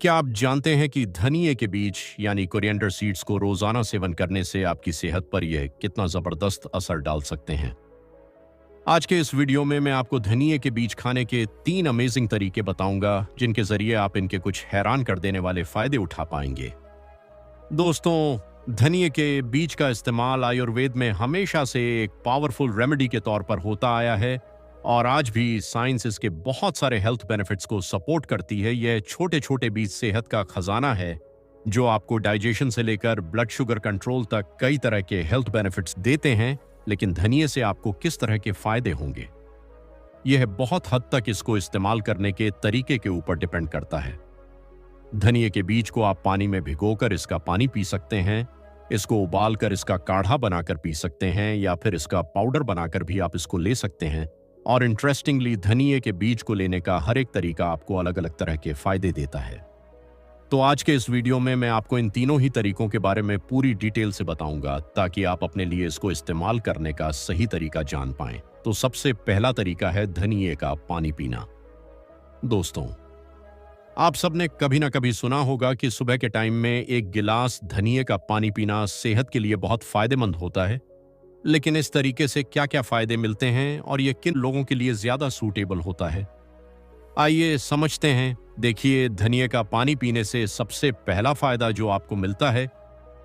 क्या आप जानते हैं कि धनिए के बीज यानी कोरिएंडर सीड्स को रोजाना सेवन करने से आपकी सेहत पर यह कितना जबरदस्त असर डाल सकते हैं। आज के इस वीडियो में मैं आपको धनिए के बीज खाने के 3 अमेजिंग तरीके बताऊंगा जिनके जरिए आप इनके कुछ हैरान कर देने वाले फायदे उठा पाएंगे। दोस्तों, धनिए के बीज का इस्तेमाल आयुर्वेद में हमेशा से एक पावरफुल रेमेडी के तौर पर होता आया है और आज भी साइंस इसके बहुत सारे हेल्थ बेनिफिट्स को सपोर्ट करती है। यह छोटे छोटे बीज सेहत का खजाना है जो आपको डाइजेशन से लेकर ब्लड शुगर कंट्रोल तक कई तरह के हेल्थ बेनिफिट्स देते हैं। लेकिन धनिए से आपको किस तरह के फायदे होंगे, यह बहुत हद तक इसको इस्तेमाल करने के तरीके के ऊपर डिपेंड करता है। धनिए के बीज को आप पानी में भिगोकर इसका पानी पी सकते हैं, इसको उबालकर इसका काढ़ा बनाकर पी सकते हैं या फिर इसका पाउडर बनाकर भी आप इसको ले सकते हैं। और इंटरेस्टिंगली, धनिए के बीज को लेने का हर एक तरीका आपको अलग अलग तरह के फायदे देता है। तो आज के इस वीडियो में मैं आपको इन तीनों ही तरीकों के बारे में पूरी डिटेल से बताऊंगा ताकि आप अपने लिए इसको इस्तेमाल करने का सही तरीका जान पाएं। तो सबसे पहला तरीका है धनिए का पानी पीना। दोस्तों, आप सबने कभी ना कभी सुना होगा कि सुबह के टाइम में एक गिलास धनिए का पानी पीना सेहत के लिए बहुत फायदेमंद होता है। लेकिन इस तरीके से क्या क्या फायदे मिलते हैं और ये किन लोगों के लिए ज्यादा सूटेबल होता है, आइए समझते हैं। देखिए, धनिए का पानी पीने से सबसे पहला फायदा जो आपको मिलता है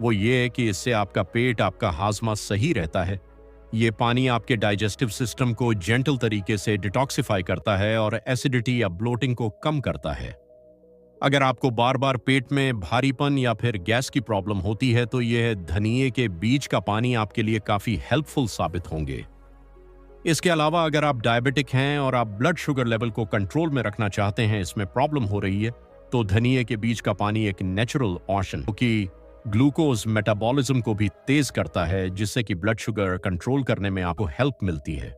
वो ये है कि इससे आपका पेट, आपका हाजमा सही रहता है। ये पानी आपके डाइजेस्टिव सिस्टम को जेंटल तरीके से डिटॉक्सिफाई करता है और एसिडिटी या ब्लोटिंग को कम करता है। अगर आपको बार बार पेट में भारीपन या फिर गैस की प्रॉब्लम होती है तो यह धनिए के बीज का पानी आपके लिए काफी हेल्पफुल साबित होंगे। इसके अलावा अगर आप डायबिटिक हैं और आप ब्लड शुगर लेवल को कंट्रोल में रखना चाहते हैं, इसमें प्रॉब्लम हो रही है, तो धनिए के बीज का पानी एक नेचुरल ऑप्शन कि ग्लूकोज मेटाबॉलिज्म को भी तेज करता है, जिससे कि ब्लड शुगर कंट्रोल करने में आपको हेल्प मिलती है।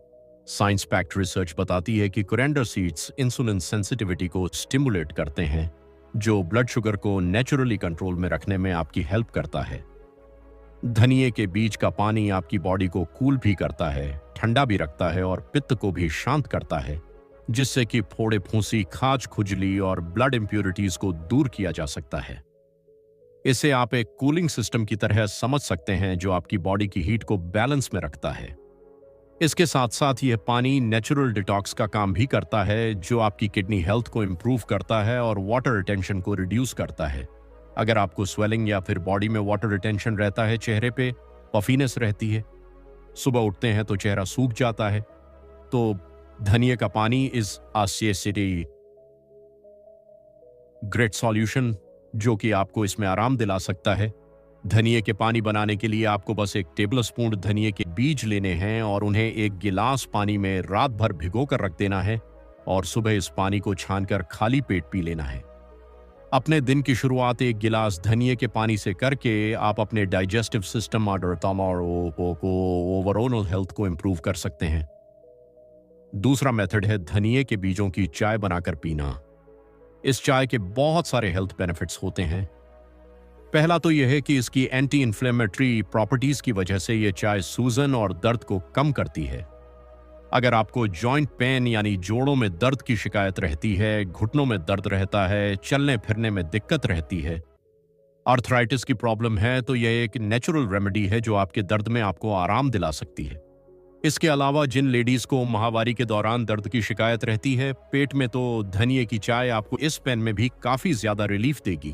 साइंस पैक्ड रिसर्च बताती है कि कोरिएंडर सीड्स इंसुलिन सेंसिटिविटी को स्टिमुलेट करते हैं, जो ब्लड शुगर को नेचुरली कंट्रोल में रखने में आपकी हेल्प करता है। धनिए के बीज का पानी आपकी बॉडी को कूल भी करता है, ठंडा भी रखता है और पित्त को भी शांत करता है, जिससे कि फोड़े, फुंसी, खाज, खुजली और ब्लड इंप्योरिटीज को दूर किया जा सकता है। इसे आप एक कूलिंग सिस्टम की तरह समझ सकते हैं जो आपकी बॉडी की हीट को बैलेंस में रखता है। इसके साथ साथ यह पानी नेचुरल डिटॉक्स का काम भी करता है, जो आपकी किडनी हेल्थ को इंप्रूव करता है और वाटर रिटेंशन को रिड्यूस करता है। अगर आपको स्वेलिंग या फिर बॉडी में वाटर रिटेंशन रहता है, चेहरे पे पफीनेस रहती है, सुबह उठते हैं तो चेहरा सूख जाता है, तो धनिए का पानी इज अ ग्रेट सॉल्यूशन जो कि आपको इसमें आराम दिला सकता है। धनिए के पानी बनाने के लिए आपको बस 1 टेबल स्पून धनिए के बीज लेने हैं और उन्हें 1 गिलास पानी में रात भर भिगो कर रख देना है और सुबह इस पानी को छानकर खाली पेट पी लेना है। अपने दिन की शुरुआत 1 गिलास धनिए के पानी से करके आप अपने डाइजेस्टिव सिस्टम और ओवरऑल हेल्थ को इंप्रूव कर सकते हैं। दूसरा मेथड है धनिए के बीजों की चाय बनाकर पीना। इस चाय के बहुत सारे हेल्थ बेनिफिट्स होते हैं। पहला तो यह है कि इसकी एंटी इन्फ्लेमेटरी प्रॉपर्टीज की वजह से यह चाय सूजन और दर्द को कम करती है। अगर आपको जॉइंट पेन यानी जोड़ों में दर्द की शिकायत रहती है, घुटनों में दर्द रहता है, चलने फिरने में दिक्कत रहती है, आर्थराइटिस की प्रॉब्लम है, तो यह एक नेचुरल रेमेडी है जो आपके दर्द में आपको आराम दिला सकती है। इसके अलावा जिन लेडीज को माहवारी के दौरान दर्द की शिकायत रहती है पेट में, तो धनिए की चाय आपको इस पेन में भी काफी ज्यादा रिलीफ देगी।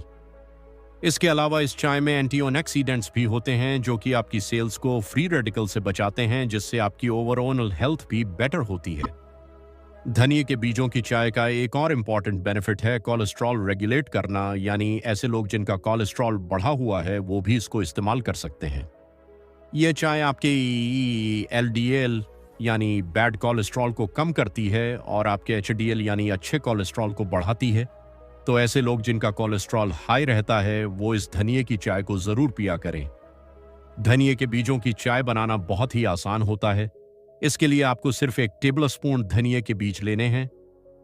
इसके अलावा इस चाय में एंटीऑक्सीडेंट्स भी होते हैं जो कि आपकी सेल्स को फ्री रेडिकल से बचाते हैं, जिससे आपकी ओवरऑल हेल्थ भी बेटर होती है। धनिए के बीजों की चाय का एक और इम्पॉर्टेंट बेनिफिट है कोलेस्ट्रॉल रेगुलेट करना, यानी ऐसे लोग जिनका कोलेस्ट्रॉल बढ़ा हुआ है वो भी इसको इस्तेमाल कर सकते हैं। यह चाय आपके एलडीएल यानी बैड कोलेस्ट्रॉल को कम करती है और आपके एचडीएल यानी अच्छे कोलेस्ट्रॉल को बढ़ाती है। तो ऐसे लोग जिनका कोलेस्ट्रॉल हाई रहता है वो इस धनिए की चाय को जरूर पिया करें। धनिए के बीजों की चाय बनाना बहुत ही आसान होता है। इसके लिए आपको सिर्फ 1 टेबल स्पून धनिए के बीज लेने हैं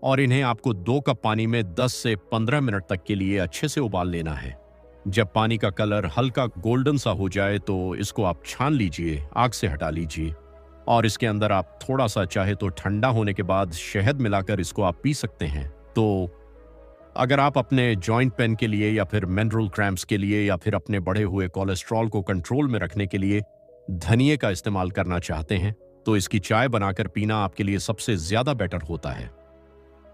और इन्हें आपको 2 कप पानी में 10 से 15 मिनट तक के लिए अच्छे से उबाल लेना है। जब पानी का कलर हल्का गोल्डन सा हो जाए तो इसको आप छान लीजिए, आग से हटा लीजिए और इसके अंदर आप थोड़ा सा चाहे तो ठंडा होने के बाद शहद मिलाकर इसको आप पी सकते हैं। तो अगर आप अपने जॉइंट पेन के लिए या फिर मेनरल क्रैम्प्स के लिए या फिर अपने बढ़े हुए कोलेस्ट्रॉल को कंट्रोल में रखने के लिए धनिए का इस्तेमाल करना चाहते हैं, तो इसकी चाय बनाकर पीना आपके लिए सबसे ज्यादा बेटर होता है।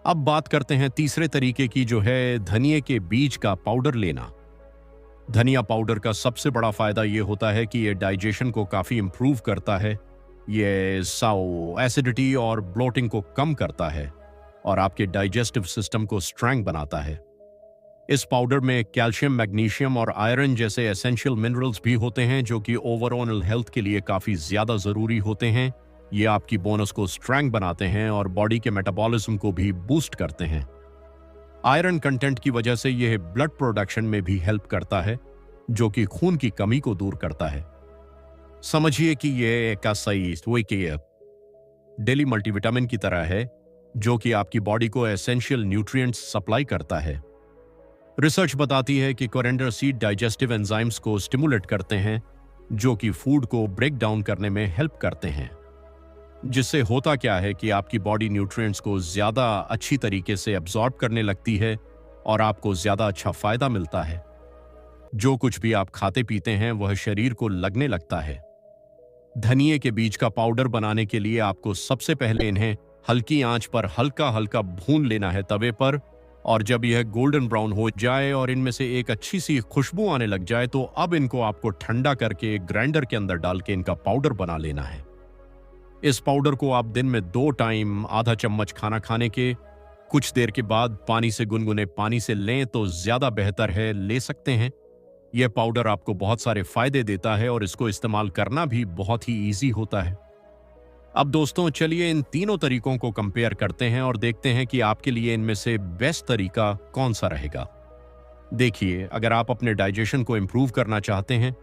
अब बात करते हैं तीसरे तरीके की, जो है धनिए के बीज का पाउडर लेना। धनिया पाउडर का सबसे बड़ा फायदा यह होता है कि यह डाइजेशन को काफी इंप्रूव करता है। ये एसिडिटी और ब्लोटिंग को कम करता है और आपके डाइजेस्टिव सिस्टम को स्ट्रांग बनाता है। इस पाउडर में कैल्शियम, मैग्नीशियम और आयरन जैसे एसेंशियल मिनरल्स भी होते हैं, जो कि ओवरऑल हेल्थ के लिए काफी ज्यादा जरूरी होते हैं। ये आपकी बोनस को स्ट्रांग बनाते हैं और बॉडी के मेटाबॉलिज्म को भी बूस्ट करते हैं। आयरन कंटेंट की वजह से यह ब्लड प्रोडक्शन में भी हेल्प करता है, जो कि खून की कमी को दूर करता है। समझिए कि यह एक सही डेली मल्टीविटामिन की तरह है, जो कि आपकी बॉडी को एसेंशियल न्यूट्रिएंट्स सप्लाई करता है। रिसर्च बताती है कि कोरिएंडर सीड डाइजेस्टिव एंजाइम्स को स्टिमुलेट करते हैं, जो कि फूड को ब्रेक डाउन करने में हेल्प करते हैं। जिससे होता क्या है कि आपकी बॉडी न्यूट्रिएंट्स को ज्यादा अच्छी तरीके से एब्जॉर्ब करने लगती है और आपको ज्यादा अच्छा फायदा मिलता है। जो कुछ भी आप खाते पीते हैं वह शरीर को लगने लगता है। धनिए के बीज का पाउडर बनाने के लिए आपको सबसे पहले इन्हें हल्की आंच पर हल्का हल्का भून लेना है तवे पर, और जब यह गोल्डन ब्राउन हो जाए और इनमें से एक अच्छी सी खुशबू आने लग जाए, तो अब इनको आपको ठंडा करके ग्राइंडर के अंदर डाल के इनका पाउडर बना लेना है। इस पाउडर को आप दिन में 2 टाइम आधा चम्मच खाना खाने के कुछ देर के बाद पानी से गुनगुने पानी से लें तो ज्यादा बेहतर है, ले सकते हैं। यह पाउडर आपको बहुत सारे फायदे देता है और इसको इस्तेमाल करना भी बहुत ही इजी होता है। अब दोस्तों चलिए इन तीनों तरीकों को कंपेयर करते हैं और देखते हैं कि आपके लिए इनमें से बेस्ट तरीका कौन सा रहेगा। देखिए, अगर आप अपने डाइजेशन को इंप्रूव करना चाहते हैं,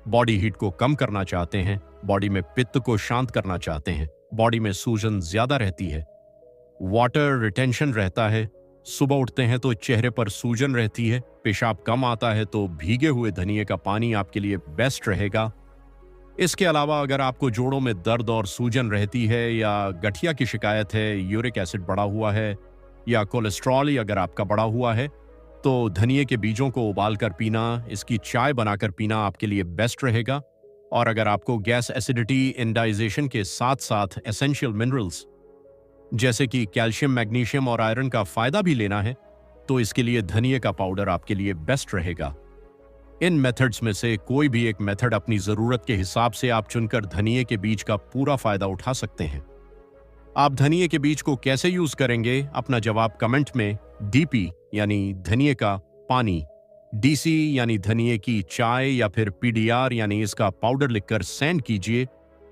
बॉडी हीट को कम करना चाहते हैं, बॉडी में पित्त को शांत करना चाहते हैं, बॉडी में सूजन ज्यादा रहती है, वाटर रिटेंशन रहता है, सुबह उठते हैं तो चेहरे पर सूजन रहती है, पेशाब कम आता है, तो भीगे हुए धनिए का पानी आपके लिए बेस्ट रहेगा। इसके अलावा अगर आपको जोड़ों में दर्द और सूजन रहती है या गठिया की शिकायत है, यूरिक एसिड बढ़ा हुआ है या कोलेस्ट्रॉल अगर आपका बढ़ा हुआ है, तो धनिए के बीजों को उबालकर पीना, इसकी चाय बनाकर पीना आपके लिए बेस्ट रहेगा। और अगर आपको गैस, एसिडिटी, इंडाइजेशन के साथ साथ एसेंशियल मिनरल्स जैसे कि कैल्शियम, मैग्नीशियम और आयरन का फायदा भी लेना है, तो इसके लिए धनिए का पाउडर आपके लिए बेस्ट रहेगा। इन मेथड्स में से कोई भी एक मेथड अपनी जरूरत के हिसाब से आप चुनकर धनिए के बीज का पूरा फायदा उठा सकते हैं। आप धनिए के बीज को कैसे यूज करेंगे, अपना जवाब कमेंट में डीपी यानी धनिए का पानी, डीसी यानी धनिए की चाय या फिर पीडीआर यानी इसका पाउडर लिखकर सेंड कीजिए,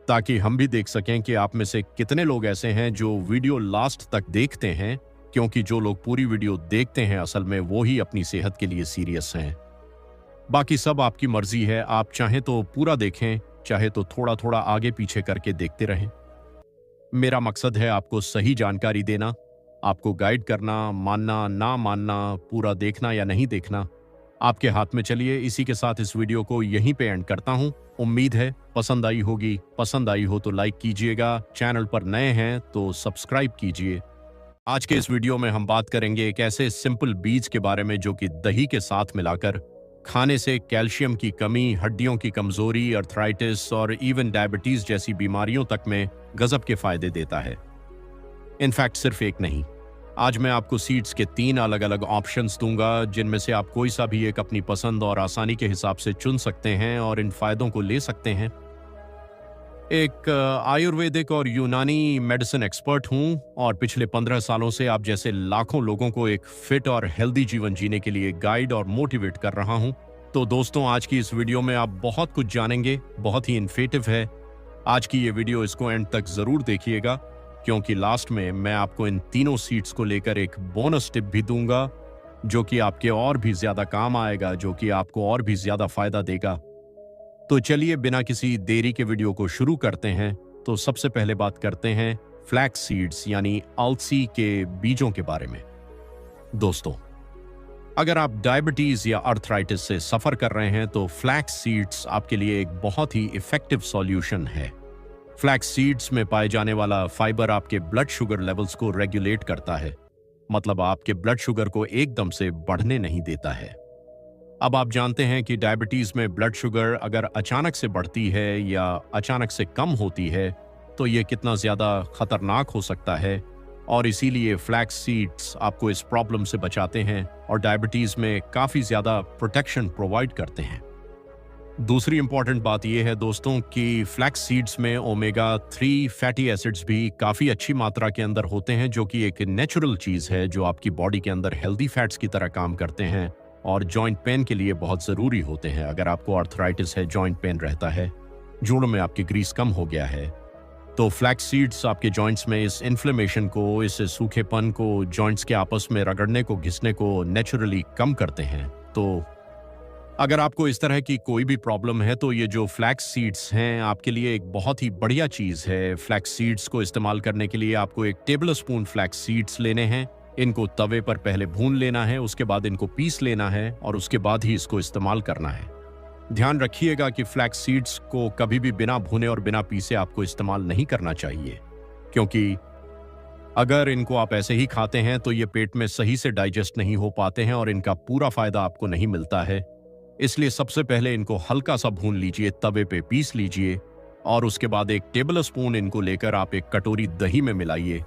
ताकि हम भी देख सकें कि आप में से कितने लोग ऐसे हैं जो वीडियो लास्ट तक देखते हैं, क्योंकि जो लोग पूरी वीडियो देखते हैं असल में वो ही अपनी सेहत के लिए सीरियस हैं। बाकी सब आपकी मर्जी है, आप चाहें तो पूरा देखें, चाहे तो थोड़ा थोड़ा आगे पीछे करके देखते रहें। मेरा मकसद है आपको सही जानकारी देना, आपको गाइड करना, मानना ना मानना, पूरा देखना या नहीं देखना आपके हाथ में। चलिए इसी के साथ इस वीडियो को यहीं पे एंड करता हूं। उम्मीद है पसंद आई होगी, पसंद आई हो तो लाइक कीजिएगा, चैनल पर नए हैं तो सब्सक्राइब कीजिए। आज के इस वीडियो में हम बात करेंगे एक ऐसे सिंपल बीज के बारे में जो कि दही के साथ मिलाकर खाने से कैल्शियम की कमी, हड्डियों की कमजोरी, अर्थराइटिस और इवन डायबिटीज जैसी बीमारियों तक में गजब के फायदे देता है। इनफैक्ट सिर्फ एक नहीं, आज मैं आपको सीड्स के 3 अलग अलग ऑप्शंस दूंगा, जिनमें से आप कोई सा भी एक अपनी पसंद और आसानी के हिसाब से चुन सकते हैं और इन फायदों को ले सकते हैं। एक आयुर्वेदिक और यूनानी मेडिसिन एक्सपर्ट हूं और पिछले 15 सालों से आप जैसे लाखों लोगों को एक फिट और हेल्दी जीवन जीने के लिए गाइड और मोटिवेट कर रहा हूं। तो दोस्तों आज की इस वीडियो में आप बहुत कुछ जानेंगे, बहुत ही इन्फेटिव है आज की ये वीडियो, इसको एंड तक जरूर देखिएगा, क्योंकि लास्ट में मैं आपको इन तीनों सीड्स को लेकर एक बोनस टिप भी दूंगा, जो कि आपके और भी ज्यादा काम आएगा, जो कि आपको और भी ज्यादा फायदा देगा। तो चलिए बिना किसी देरी के वीडियो को शुरू करते हैं। तो सबसे पहले बात करते हैं फ्लैक्स सीड्स यानी अलसी के बीजों के बारे में। दोस्तों, अगर आप डायबिटीज या अर्थराइटिस से सफर कर रहे हैं तो फ्लैक्स सीड्स आपके लिए एक बहुत ही इफेक्टिव सॉल्यूशन है। फ्लैक्स सीड्स में पाए जाने वाला फाइबर आपके ब्लड शुगर लेवल्स को रेगुलेट करता है, मतलब आपके ब्लड शुगर को एकदम से बढ़ने नहीं देता है। अब आप जानते हैं कि डायबिटीज में ब्लड शुगर अगर अचानक से बढ़ती है या अचानक से कम होती है तो ये कितना ज्यादा खतरनाक हो सकता है, और इसीलिए फ्लैक्स सीड्स आपको इस प्रॉब्लम से बचाते हैं और डायबिटीज में काफी ज्यादा प्रोटेक्शन प्रोवाइड करते हैं। दूसरी इंपॉर्टेंट बात यह है दोस्तों कि फ्लैक्स सीड्स में ओमेगा 3 फैटी एसिड्स भी काफ़ी अच्छी मात्रा के अंदर होते हैं, जो कि एक नेचुरल चीज़ है जो आपकी बॉडी के अंदर हेल्दी फैट्स की तरह काम करते हैं और जॉइंट पेन के लिए बहुत ज़रूरी होते हैं। अगर आपको आर्थराइटिस है, जॉइंट पेन रहता है, जोड़ों में आपकी ग्रीस कम हो गया है, तो फ्लैक्स सीड्स आपके जॉइंट्स में इस इन्फ्लेमेशन को, इस सूखेपन को, जॉइंट्स के आपस में रगड़ने को, घिसने को नेचुरली कम करते हैं। तो अगर आपको इस तरह की कोई भी प्रॉब्लम है तो ये जो फ्लैक्स सीड्स हैं आपके लिए एक बहुत ही बढ़िया चीज़ है। फ्लैक्स सीड्स को इस्तेमाल करने के लिए आपको 1 टेबल स्पून फ्लैक्स सीड्स लेने हैं। इनको तवे पर पहले भून लेना है, उसके बाद इनको पीस लेना है और उसके बाद ही इसको इस्तेमाल करना है। ध्यान रखिएगा कि फ्लैक्स सीड्स को कभी भी बिना भुने और बिना पीसे आपको इस्तेमाल नहीं करना चाहिए, क्योंकि अगर इनको आप ऐसे ही खाते हैं तो ये पेट में सही से डाइजेस्ट नहीं हो पाते हैं और इनका पूरा फायदा आपको नहीं मिलता है। इसलिए सबसे पहले इनको हल्का सा भून लीजिए, तवे पे पीस लीजिए और उसके बाद 1 टेबल स्पून इनको लेकर आप 1 कटोरी दही में मिलाइए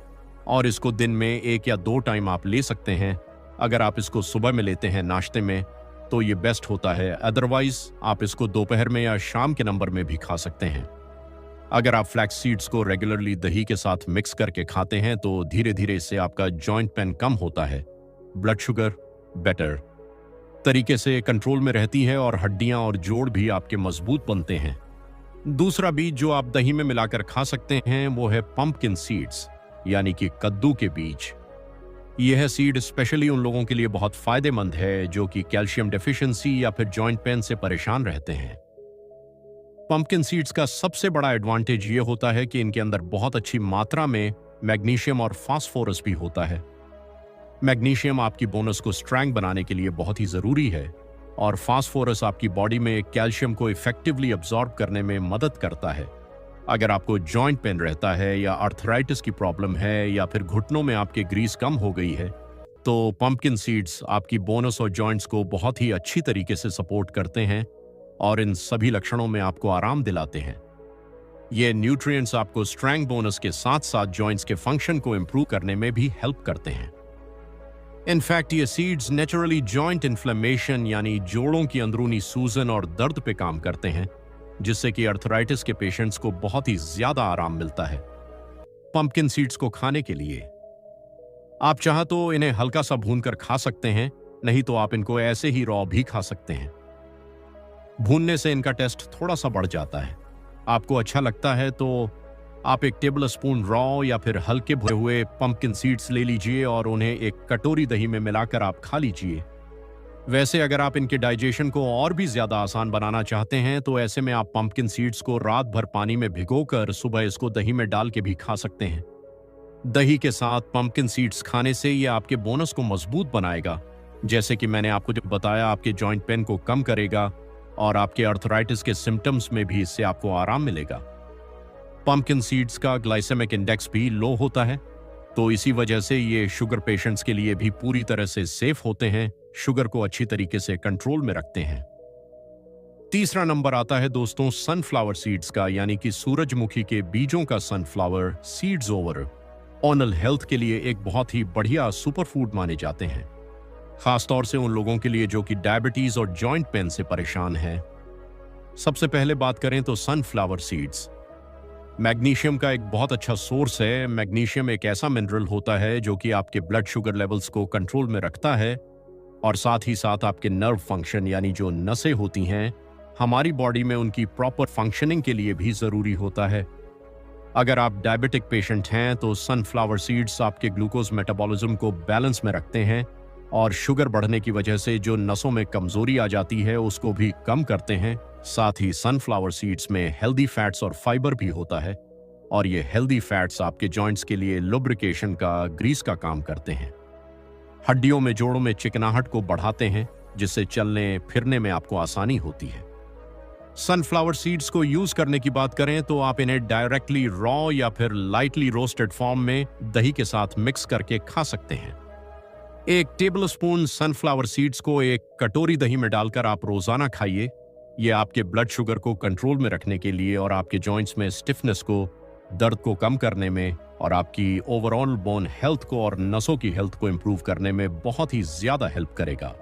और इसको दिन में 1 या 2 टाइम आप ले सकते हैं। अगर आप इसको सुबह में लेते हैं नाश्ते में तो ये बेस्ट होता है, अदरवाइज आप इसको दोपहर में या शाम के नंबर में भी खा सकते हैं। अगर आप फ्लैक्स सीड्स को रेगुलरली दही के साथ मिक्स करके खाते हैं तो धीरे धीरे इससे आपका जॉइंट पेन कम होता है, ब्लड शुगर बेटर तरीके से कंट्रोल में रहती है और हड्डियां और जोड़ भी आपके मजबूत बनते हैं। दूसरा बीज जो आप दही में मिलाकर खा सकते हैं वो है पंपकिन सीड्स, यानी कि कद्दू के बीज। यह सीड स्पेशली उन लोगों के लिए बहुत फायदेमंद है जो कि कैल्शियम डेफिशिएंसी या फिर जॉइंट पेन से परेशान रहते हैं। पंपकिन सीड्स का सबसे बड़ा एडवांटेज ये होता है कि इनके अंदर बहुत अच्छी मात्रा में मैग्नीशियम और फास्फोरस भी होता है। मैग्नीशियम आपकी बोनस को स्ट्रॉन्ग बनाने के लिए बहुत ही जरूरी है और फास्फोरस आपकी बॉडी में कैल्शियम को इफेक्टिवली अब्सॉर्ब करने में मदद करता है। अगर आपको जॉइंट पेन रहता है या आर्थराइटिस की प्रॉब्लम है या फिर घुटनों में आपके ग्रीस कम हो गई है तो पंपकिन सीड्स आपकी बोनस और जॉइंट्स को बहुत ही अच्छी तरीके से सपोर्ट करते हैं और इन सभी लक्षणों में आपको आराम दिलाते हैं। ये न्यूट्रिएंट्स आपको स्ट्रॉन्ग बोनस के साथ साथ जॉइंट्स के फंक्शन को इंप्रूव करने में भी हेल्प करते हैं। इनफैक्ट ये सीड्स नेचुरली जॉइंट इन्फ्लेमेशन यानी जोड़ों की अंदरूनी सूजन और दर्द पे काम करते हैं, जिससे कि आर्थराइटिस के पेशेंट्स को बहुत ही ज्यादा आराम मिलता है। पंपकिन सीड्स को खाने के लिए आप चाह तो इन्हें हल्का सा भूनकर खा सकते हैं, नहीं तो आप इनको ऐसे ही रॉ भी खा सकते हैं। भूनने से इनका टेस्ट थोड़ा सा बढ़ जाता है। आपको अच्छा लगता है तो आप 1 टेबल स्पून रॉ या फिर हल्के भुने हुए पंपकिन सीड्स ले लीजिए और उन्हें 1 कटोरी दही में मिलाकर आप खा लीजिए। वैसे अगर आप इनके डाइजेशन को और भी ज्यादा आसान बनाना चाहते हैं तो ऐसे में आप पंपकिन सीड्स को रात भर पानी में भिगोकर सुबह इसको दही में डाल के भी खा सकते हैं। दही के साथ पंपकिन सीड्स खाने से ये आपके बोनस को मजबूत बनाएगा, जैसे कि मैंने आपको जो बताया, आपके जॉइंट पेन को कम करेगा और आपके आर्थराइटिस के सिम्टम्स में भी इससे आपको आराम मिलेगा। पंपकिन सीड्स का ग्लाइसेमिक इंडेक्स भी लो होता है, तो इसी वजह से ये शुगर पेशेंट्स के लिए भी पूरी तरह से सेफ होते हैं, शुगर को अच्छी तरीके से कंट्रोल में रखते हैं। तीसरा नंबर आता है दोस्तों सनफ्लावर सीड्स का, यानी कि सूरजमुखी के बीजों का सनफ्लावर सीड्स ओवरऑल हेल्थ के लिए एक बहुत ही बढ़िया सुपरफूड माने जाते हैं, खासतौर से उन लोगों के लिए जो कि डायबिटीज और जॉइंट पेन से परेशान हैं। सबसे पहले बात करें तो सनफ्लावर सीड्स मैग्नीशियम का एक बहुत अच्छा सोर्स है। मैग्नीशियम एक ऐसा मिनरल होता है जो कि आपके ब्लड शुगर लेवल्स को कंट्रोल में रखता है और साथ ही साथ आपके नर्व फंक्शन यानी जो नसें होती हैं हमारी बॉडी में, उनकी प्रॉपर फंक्शनिंग के लिए भी जरूरी होता है। अगर आप डायबिटिक पेशेंट हैं तो सनफ्लावर सीड्स आपके ग्लूकोज मेटाबॉलिज्म को बैलेंस में रखते हैं और शुगर बढ़ने की वजह से जो नसों में कमजोरी आ जाती है उसको भी कम करते हैं। साथ ही सनफ्लावर सीड्स में हेल्दी फैट्स और फाइबर भी होता है और ये हेल्दी फैट्स आपके जॉइंट्स के लिए लुब्रिकेशन का, ग्रीस का काम करते हैं। हड्डियों में, जोड़ों में चिकनाहट को बढ़ाते हैं, जिससे चलने फिरने में आपको आसानी होती है। सनफ्लावर सीड्स को यूज करने की बात करें तो आप इन्हें डायरेक्टली रॉ या फिर लाइटली रोस्टेड फॉर्म में दही के साथ मिक्स करके खा सकते हैं। एक टेबलस्पून सनफ्लावर सीड्स को एक कटोरी दही में डालकर आप रोजाना खाइए। ये आपके ब्लड शुगर को कंट्रोल में रखने के लिए और आपके जॉइंट्स में स्टिफनेस को, दर्द को कम करने में और आपकी ओवरऑल बोन हेल्थ को और नसों की हेल्थ को इंप्रूव करने में बहुत ही ज्यादा हेल्प करेगा।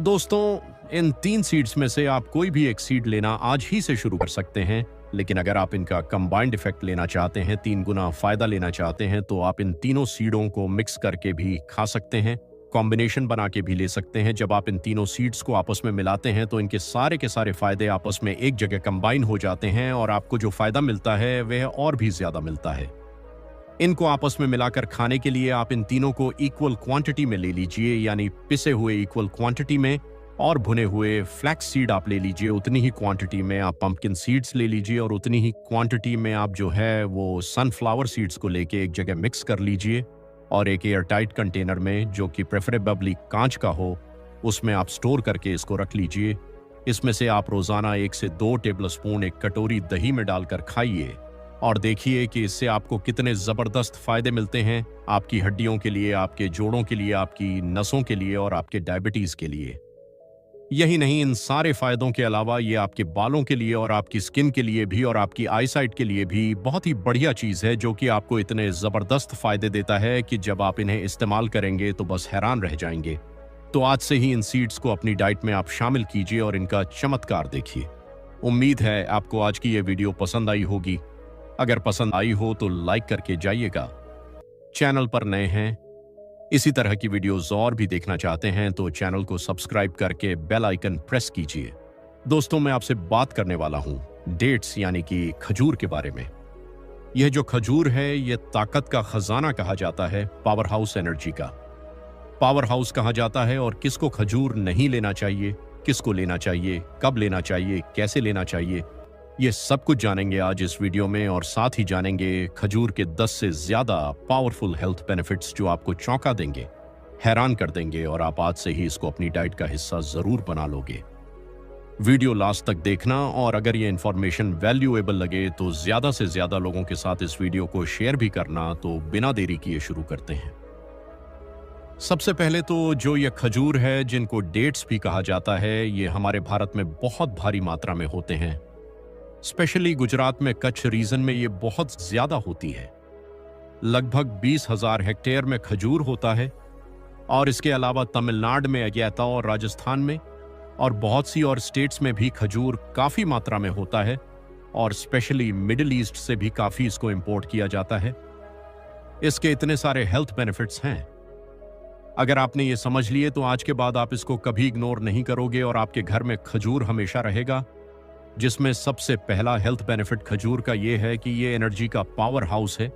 दोस्तों, इन 3 सीड्स में से आप कोई भी एक सीड लेना आज ही से शुरू कर सकते हैं, लेकिन अगर आप इनका कंबाइंड इफेक्ट लेना चाहते हैं, 3 गुना फायदा लेना चाहते हैं, तो आप इन तीनों सीडों को मिक्स करके भी खा सकते हैं, कॉम्बिनेशन बना के भी ले सकते हैं। जब आप इन तीनों सीड्स को आपस में मिलाते हैं तो इनके सारे के सारे फायदे आपस में एक जगह कंबाइन हो जाते हैं और आपको जो फायदा मिलता है वह और भी ज्यादा मिलता है। इनको आपस में मिलाकर खाने के लिए आप इन तीनों को इक्वल क्वांटिटी में ले लीजिए, यानी पिसे हुए इक्वल क्वांटिटी में, और भुने हुए फ्लैक्स सीड आप ले लीजिए उतनी ही क्वांटिटी में, आप पंपकिन सीड्स ले लीजिए और उतनी ही क्वांटिटी में आप जो है वो सनफ्लावर सीड्स को लेके एक जगह मिक्स कर लीजिए और एक एयर टाइट कंटेनर में, जो कि प्रेफरेबली कांच का हो, उसमें आप स्टोर करके इसको रख लीजिए। इसमें से आप रोजाना 1 से 2 टेबलस्पून एक कटोरी दही में डालकर खाइए और देखिए कि इससे आपको कितने जबरदस्त फायदे मिलते हैं, आपकी हड्डियों के लिए, आपके जोड़ों के लिए, आपकी नसों के लिए और आपके डायबिटीज के लिए। यही नहीं, इन सारे फायदों के अलावा ये आपके बालों के लिए और आपकी स्किन के लिए भी और आपकी आईसाइट के लिए भी बहुत ही बढ़िया चीज है, जो कि आपको इतने जबरदस्त फायदे देता है कि जब आप इन्हें इस्तेमाल करेंगे तो बस हैरान रह जाएंगे। तो आज से ही इन सीड्स को अपनी डाइट में आप शामिल कीजिए और इनका चमत्कार देखिए। उम्मीद है आपको आज की ये वीडियो पसंद आई होगी। अगर पसंद आई हो तो लाइक करके जाइएगा। चैनल पर नए हैं, इसी तरह की वीडियोस और भी देखना चाहते हैं तो चैनल को सब्सक्राइब करके बेल आइकन प्रेस कीजिए। दोस्तों, मैं आपसे बात करने वाला हूं डेट्स यानी कि खजूर के बारे में। यह जो खजूर है यह ताकत का खजाना कहा जाता है, पावर हाउस एनर्जी का पावर हाउस कहा जाता है। और किसको खजूर नहीं लेना चाहिए, किसको लेना चाहिए, कब लेना चाहिए, कैसे लेना चाहिए, ये सब कुछ जानेंगे आज इस वीडियो में। और साथ ही जानेंगे खजूर के 10 से ज्यादा पावरफुल हेल्थ बेनिफिट्स जो आपको चौंका देंगे, हैरान कर देंगे और आप आज से ही इसको अपनी डाइट का हिस्सा जरूर बना लोगे। वीडियो लास्ट तक देखना और अगर ये इंफॉर्मेशन वैल्यूएबल लगे तो ज्यादा से ज्यादा लोगों के साथ इस वीडियो को शेयर भी करना। तो बिना देरी किए शुरू करते हैं। सबसे पहले तो जो ये खजूर है, जिनको डेट्स भी कहा जाता है, ये हमारे भारत में बहुत भारी मात्रा में होते हैं। स्पेशली गुजरात में कच्छ रीजन में ये बहुत ज्यादा होती है। लगभग 20,000 हेक्टेयर में खजूर होता है और इसके अलावा तमिलनाडु में अज्ञाता और राजस्थान में और बहुत सी और स्टेट्स में भी खजूर काफी मात्रा में होता है और स्पेशली मिडिल ईस्ट से भी काफी इसको इंपोर्ट किया जाता है। इसके इतने सारे हेल्थ बेनिफिट्स हैं, अगर आपने ये समझ लिए तो आज के बाद आप इसको कभी इग्नोर नहीं करोगे और आपके घर में खजूर हमेशा रहेगा। जिसमें सबसे पहला हेल्थ बेनिफिट खजूर का ये है कि ये एनर्जी का पावर हाउस है।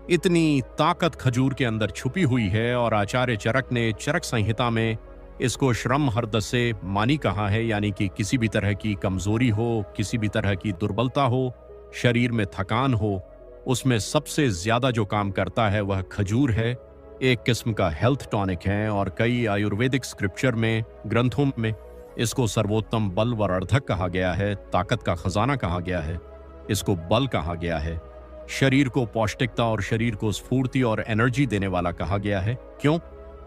इतनी ताकत खजूर के अंदर छुपी हुई है और आचार्य चरक ने चरक संहिता में इसको श्रम हरदसे मानी कहा है, यानी कि किसी भी तरह की कमजोरी हो, किसी भी तरह की दुर्बलता हो, शरीर में थकान हो, उसमें सबसे ज्यादा जो काम करता है वह खजूर है। एक किस्म का हेल्थ टॉनिक है और कई आयुर्वेदिक स्क्रिप्चर में, ग्रंथों में इसको सर्वोत्तम बल वर्धक कहा गया है, ताकत का खजाना कहा गया है, इसको बल कहा गया है, शरीर को पौष्टिकता और शरीर को स्फूर्ति और एनर्जी देने वाला कहा गया है। क्यों?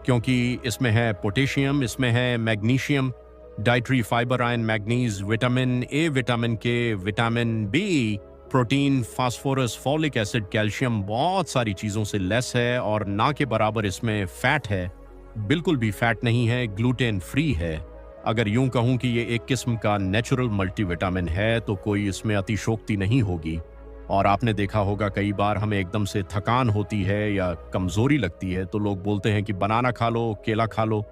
क्योंकि इसमें है पोटेशियम, इसमें है magnesium, dietary fibre, iron, manganese, vitamin A, vitamin K, vitamin B, protein, phosphorus, folic acid, calcium, बहुत सारी चीजों से लेस है और ना के बराबर इसमें फैट है, बिल्कुल भी फैट नहीं है, ग्लूटेन फ्री है। अगर यूं कहूं कि ये एक किस्म का नेचुरल मल्टीविटामिन है तो कोई इसमें अतिशोक्ति नहीं होगी। और आपने देखा होगा कई बार हमें एकदम से थकान होती है या कमजोरी लगती है तो लोग बोलते हैं कि बनाना खा लो, केला खा लो,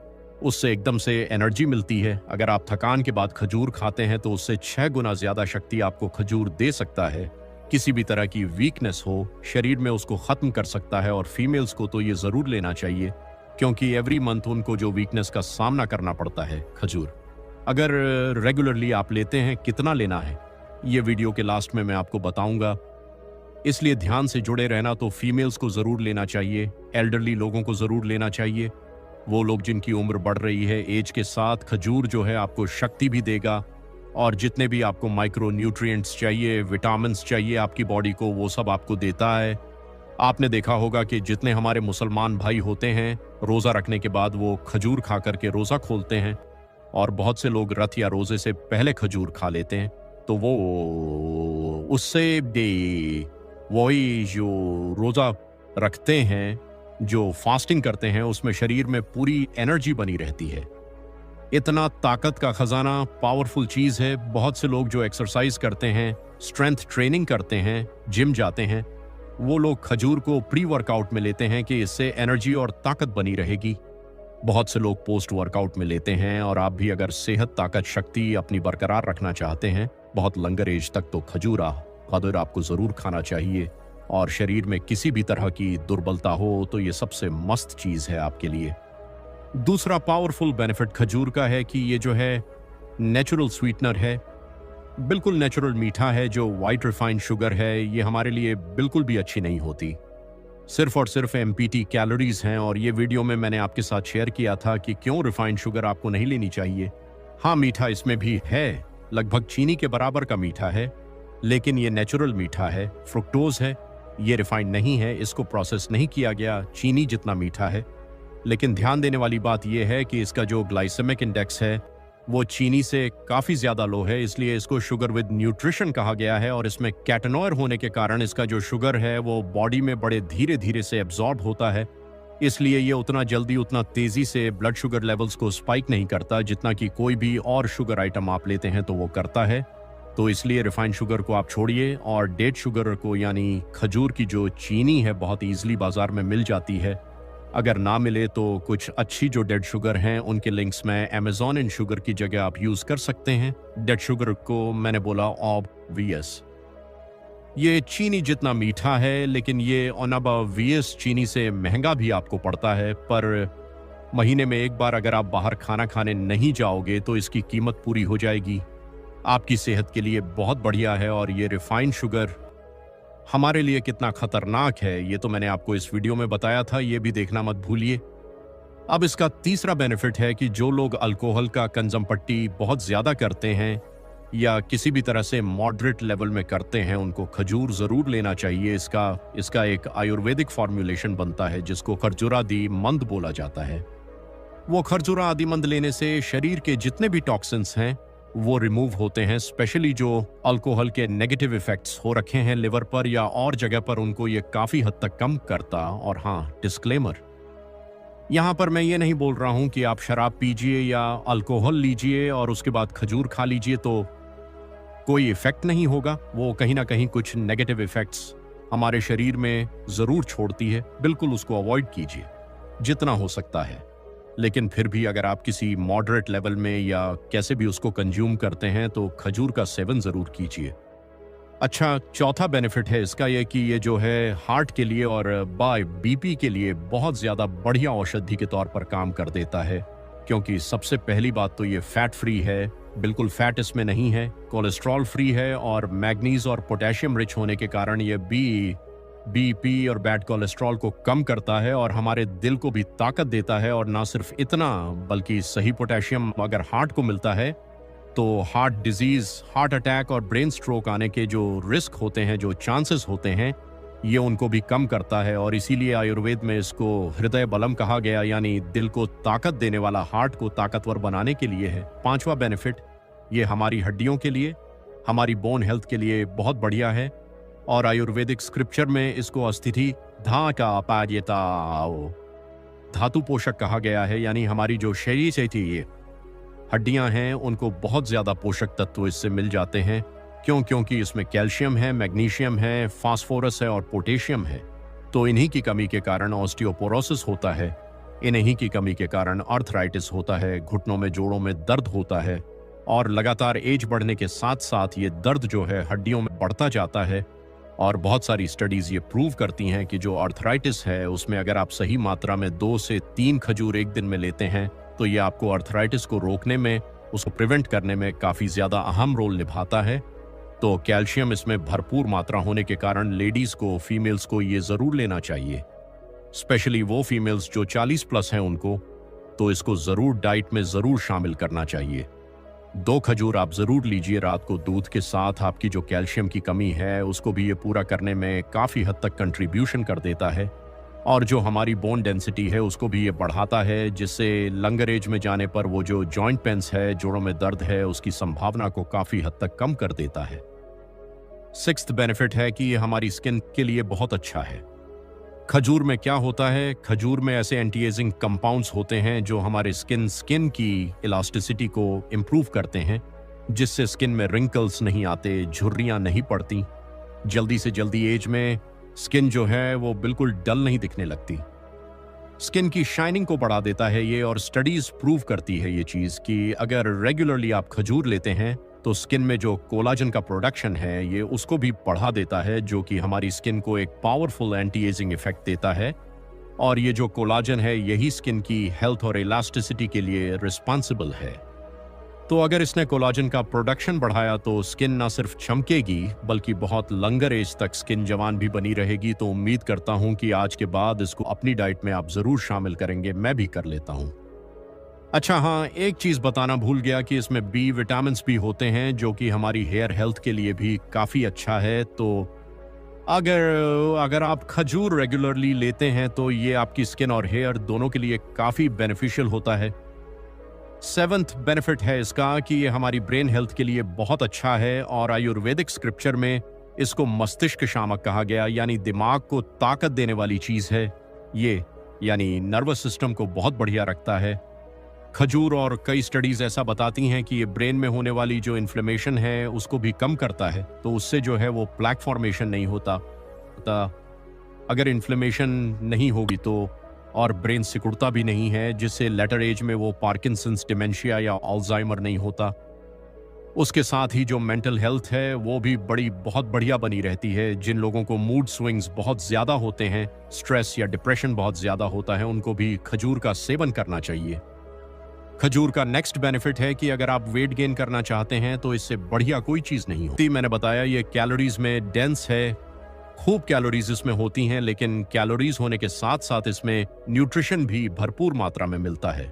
उससे एकदम से एनर्जी मिलती है। अगर आप थकान के बाद खजूर खाते हैं तो उससे 6 गुना ज्यादा शक्ति आपको खजूर दे सकता है। किसी भी तरह की वीकनेस हो शरीर में उसको खत्म कर सकता है और फीमेल्स को तो ये जरूर लेना चाहिए, क्योंकि एवरी मंथ उनको जो वीकनेस का सामना करना पड़ता है खजूर। अगर रेगुलरली आप लेते हैं, कितना लेना है ये वीडियो के लास्ट में मैं आपको बताऊंगा, इसलिए ध्यान से जुड़े रहना। तो फीमेल्स को जरूर लेना चाहिए, एल्डरली लोगों को जरूर लेना चाहिए, वो लोग जिनकी उम्र बढ़ रही है एज के साथ। खजूर जो है आपको शक्ति भी देगा और जितने भी आपको माइक्रो न्यूट्रिएंट्स चाहिए, विटामिन्स चाहिए आपकी बॉडी को, वो सब आपको देता है। आपने देखा होगा कि जितने हमारे मुसलमान भाई होते हैं, रोज़ा रखने के बाद वो खजूर खा करके रोज़ा खोलते हैं, और बहुत से लोग रत या रोज़े से पहले खजूर खा लेते हैं। तो वो उससे दे वही जो रोज़ा रखते हैं, जो फास्टिंग करते हैं, उसमें शरीर में पूरी एनर्जी बनी रहती है। इतना ताकत का खजाना पावरफुल चीज़ है। बहुत से लोग जो एक्सरसाइज करते हैं, स्ट्रेंथ ट्रेनिंग करते हैं, जिम जाते हैं, वो लोग खजूर को प्री वर्कआउट में लेते हैं कि इससे एनर्जी और ताकत बनी रहेगी। बहुत से लोग पोस्ट वर्कआउट में लेते हैं। और आप भी अगर सेहत, ताकत, शक्ति अपनी बरकरार रखना चाहते हैं बहुत लंगर एज तक, तो खजूर आपको ज़रूर खाना चाहिए। और शरीर में किसी भी तरह की दुर्बलता हो तो ये सबसे मस्त चीज़ है आपके लिए। दूसरा पावरफुल बेनिफिट खजूर का है कि ये जो है नेचुरल स्वीटनर है, बिल्कुल नेचुरल मीठा है। जो वाइट रिफाइंड शुगर है ये हमारे लिए बिल्कुल भी अच्छी नहीं होती। सिर्फ और सिर्फ एमपीटी कैलोरीज हैं। और ये वीडियो में मैंने आपके साथ शेयर किया था कि क्यों रिफाइंड शुगर आपको नहीं लेनी चाहिए। हाँ, मीठा इसमें भी है, लगभग चीनी के बराबर का मीठा है, लेकिन ये नेचुरल मीठा है, फ्रुक्टोज है, ये रिफाइंड नहीं है, इसको प्रोसेस नहीं किया गया, चीनी जितना मीठा है। लेकिन ध्यान देने वाली बात यह है कि इसका जो ग्लाइसेमिक इंडेक्स है वो चीनी से काफ़ी ज़्यादा लो है, इसलिए इसको शुगर विद न्यूट्रिशन कहा गया है। और इसमें कैटनॉयर होने के कारण इसका जो शुगर है वो बॉडी में बड़े धीरे धीरे से एब्जॉर्ब होता है, इसलिए ये उतना जल्दी, उतना तेज़ी से ब्लड शुगर लेवल्स को स्पाइक नहीं करता जितना कि कोई भी और शुगर आइटम आप लेते हैं तो वो करता है। तो इसलिए रिफाइंड शुगर को आप छोड़िए और डेट शुगर को, यानी खजूर की जो चीनी है, बहुत ईजिली बाजार में मिल जाती है। अगर ना मिले तो कुछ अच्छी जो डेड शुगर हैं उनके लिंक्स में अमेज़ॉन इन शुगर की जगह आप यूज़ कर सकते हैं। डेड शुगर को मैंने बोला ऑब्वियस, ये चीनी जितना मीठा है, लेकिन ये ऑब्वियस चीनी से महंगा भी आपको पड़ता है। पर महीने में एक बार अगर आप बाहर खाना खाने नहीं जाओगे तो इसकी कीमत पूरी हो जाएगी। आपकी सेहत के लिए बहुत बढ़िया है। और ये रिफाइंड शुगर हमारे लिए कितना खतरनाक है ये तो मैंने आपको इस वीडियो में बताया था, ये भी देखना मत भूलिए। अब इसका तीसरा बेनिफिट है कि जो लोग अल्कोहल का कंजम पट्टी बहुत ज़्यादा करते हैं या किसी भी तरह से मॉडरेट लेवल में करते हैं, उनको खजूर ज़रूर लेना चाहिए। इसका एक आयुर्वेदिक फॉर्मूलेशन बनता है जिसको खरजुरादी मंद बोला जाता है। वो खरजुरादी मंद लेने से शरीर के जितने भी टॉक्सिन्स हैं वो रिमूव होते हैं, स्पेशली जो अल्कोहल के नेगेटिव इफेक्ट्स हो रखे हैं लिवर पर या और जगह पर, उनको ये काफ़ी हद तक कम करता। और हाँ, डिस्क्लेमर, यहाँ पर मैं ये नहीं बोल रहा हूँ कि आप शराब पीजिए या अल्कोहल लीजिए और उसके बाद खजूर खा लीजिए तो कोई इफेक्ट नहीं होगा। वो कहीं ना कहीं कुछ नेगेटिव इफेक्ट्स हमारे शरीर में ज़रूर छोड़ती है, बिल्कुल उसको अवॉइड कीजिए जितना हो सकता है। लेकिन फिर भी अगर आप किसी मॉडरेट लेवल में या कैसे भी उसको कंज्यूम करते हैं तो खजूर का सेवन ज़रूर कीजिए। अच्छा, चौथा बेनिफिट है इसका ये कि ये जो है हार्ट के लिए और बीपी के लिए बहुत ज़्यादा बढ़िया औषधि के तौर पर काम कर देता है। क्योंकि सबसे पहली बात तो ये फैट फ्री है, बिल्कुल फैट इसमें नहीं है, कोलेस्ट्रॉल फ्री है, और मैग्नीज और पोटेशियम रिच होने के कारण ये बीपी और बैड कोलेस्ट्रॉल को कम करता है और हमारे दिल को भी ताकत देता है। और ना सिर्फ इतना, बल्कि सही पोटेशियम अगर हार्ट को मिलता है तो हार्ट डिजीज, हार्ट अटैक और ब्रेन स्ट्रोक आने के जो रिस्क होते हैं, जो चांसेस होते हैं, ये उनको भी कम करता है। और इसीलिए आयुर्वेद में इसको हृदय बलम कहा गया, यानी दिल को ताकत देने वाला, हार्ट को ताकतवर बनाने के लिए है। पांचवा बेनिफिट, ये हमारी हड्डियों के लिए, हमारी बोन हेल्थ के लिए बहुत बढ़िया है। और आयुर्वेदिक स्क्रिप्चर में इसको अस्थिति धातु पोषक कहा गया है, यानी हमारी जो शरीर से थी ये हड्डियां हैं उनको बहुत ज्यादा पोषक तत्व इससे मिल जाते हैं। क्योंकि इसमें कैल्शियम है, मैग्नीशियम है, फास्फोरस है और पोटेशियम है। तो इन्हीं की कमी के कारण ऑस्टियोपोरोसिस होता है, इन्हीं की कमी के कारण आर्थराइटिस होता है, घुटनों में, जोड़ों में दर्द होता है। और लगातार एज बढ़ने के साथ साथ ये दर्द जो है हड्डियों में बढ़ता जाता है। और बहुत सारी स्टडीज ये प्रूव करती हैं कि जो आर्थराइटिस है उसमें अगर आप सही मात्रा में 2 से 3 खजूर एक दिन में लेते हैं तो ये आपको आर्थराइटिस को रोकने में, उसको प्रिवेंट करने में काफ़ी ज़्यादा अहम रोल निभाता है। तो कैल्शियम इसमें भरपूर मात्रा होने के कारण लेडीज़ को, फीमेल्स को ये ज़रूर लेना चाहिए, स्पेशली वो फीमेल्स जो 40 प्लस हैं उनको, तो इसको ज़रूर डाइट में ज़रूर शामिल करना चाहिए। 2 खजूर आप ज़रूर लीजिए रात को दूध के साथ। आपकी जो कैल्शियम की कमी है उसको भी ये पूरा करने में काफ़ी हद तक कंट्रीब्यूशन कर देता है, और जो हमारी बोन डेंसिटी है उसको भी ये बढ़ाता है, जिससे लंगर एज में जाने पर वो जो जॉइंट पेन्स है, जोड़ों में दर्द है, उसकी संभावना को काफ़ी हद तक कम कर देता है। 6th बेनिफिट है कि ये हमारी स्किन के लिए बहुत अच्छा है। खजूर में क्या होता है? खजूर में ऐसे एंटी एजिंग कंपाउंड्स होते हैं जो हमारे स्किन की इलास्टिसिटी को इम्प्रूव करते हैं, जिससे स्किन में रिंकल्स नहीं आते, झुर्रियां नहीं पड़ती, जल्दी से जल्दी एज में स्किन जो है वो बिल्कुल डल नहीं दिखने लगती। स्किन की शाइनिंग को बढ़ा देता है ये, और स्टडीज प्रूव करती है ये चीज कि अगर रेगुलरली आप खजूर लेते हैं तो स्किन में जो कोलाजन का प्रोडक्शन है ये उसको भी बढ़ा देता है, जो कि हमारी स्किन को एक पावरफुल एंटी एजिंग इफेक्ट देता है। और ये जो कोलाजन है यही स्किन की हेल्थ और इलास्टिसिटी के लिए रिस्पॉन्सिबल है। तो अगर इसने कोलाजन का प्रोडक्शन बढ़ाया तो स्किन ना सिर्फ चमकेगी बल्कि बहुत लंगर एज तक स्किन जवान भी बनी रहेगी। तो उम्मीद करता हूं कि आज के बाद इसको अपनी डाइट में आप जरूर शामिल करेंगे, मैं भी कर लेता हूं। अच्छा हाँ, एक चीज बताना भूल गया कि इसमें बी विटामिन भी होते हैं, जो कि हमारी हेयर हेल्थ के लिए भी काफी अच्छा है। तो अगर आप खजूर रेगुलरली लेते हैं तो ये आपकी स्किन और हेयर दोनों के लिए काफी बेनिफिशियल होता है। 7th बेनिफिट है इसका कि ये हमारी ब्रेन हेल्थ के लिए बहुत अच्छा है, और आयुर्वेदिक स्क्रिप्चर में इसको मस्तिष्क शामक कहा गया, यानी दिमाग को ताकत देने वाली चीज है ये, यानी नर्वस सिस्टम को बहुत बढ़िया रखता है खजूर। और कई स्टडीज ऐसा बताती हैं कि ये ब्रेन में होने वाली जो इन्फ्लेमेशन है उसको भी कम करता है, तो उससे जो है वो प्लैक फॉर्मेशन नहीं होता। अगर इन्फ्लेमेशन नहीं होगी तो, और ब्रेन सिकुड़ता भी नहीं है, जिससे लेटर एज में वो पार्किंसंस, डिमेंशिया या अल्जाइमर नहीं होता। उसके साथ ही जो मेंटल हेल्थ है वो भी बहुत बढ़िया बनी रहती है। जिन लोगों को मूड स्विंग्स बहुत ज़्यादा होते हैं, स्ट्रेस या डिप्रेशन बहुत ज़्यादा होता है, उनको भी खजूर का सेवन करना चाहिए। खजूर का नेक्स्ट बेनिफिट है कि अगर आप वेट गेन करना चाहते हैं तो इससे बढ़िया कोई चीज़ नहीं होती। मैंने बताया ये कैलोरीज में डेंस है, खूब कैलोरीज इसमें होती हैं, लेकिन कैलोरीज होने के साथ साथ इसमें न्यूट्रिशन भी भरपूर मात्रा में मिलता है।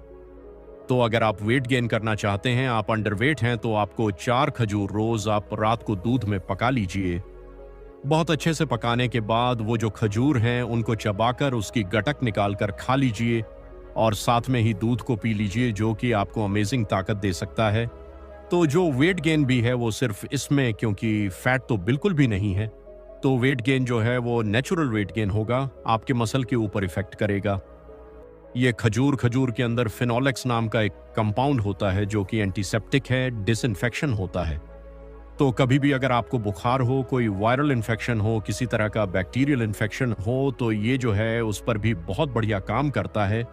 तो अगर आप वेट गेन करना चाहते हैं, आप अंडरवेट हैं, तो आपको 4 खजूर रोज आप रात को दूध में पका लीजिए। बहुत अच्छे से पकाने के बाद वो जो खजूर हैं उनको चबाकर उसकी गटक निकाल कर खा लीजिए, और साथ में ही दूध को पी लीजिए, जो कि आपको अमेजिंग ताकत दे सकता है। तो जो वेट गेन भी है वो सिर्फ इसमें, क्योंकि फैट तो बिल्कुल भी नहीं है, तो वेट गेन जो है वो नेचुरल वेट गेन होगा, आपके मसल के ऊपर इफेक्ट करेगा। ये खजूर के अंदर फिनोलेक्स नाम का एक कंपाउंड होता है जो कि एंटीसेप्टिक है, डिसइंफेक्शन होता है। तो कभी भी अगर आपको बुखार हो, कोई वायरल इन्फेक्शन हो, किसी तरह का बैक्टीरियल इन्फेक्शन हो, तो ये जो है उस पर भी बहुत बढ़िया काम करता है।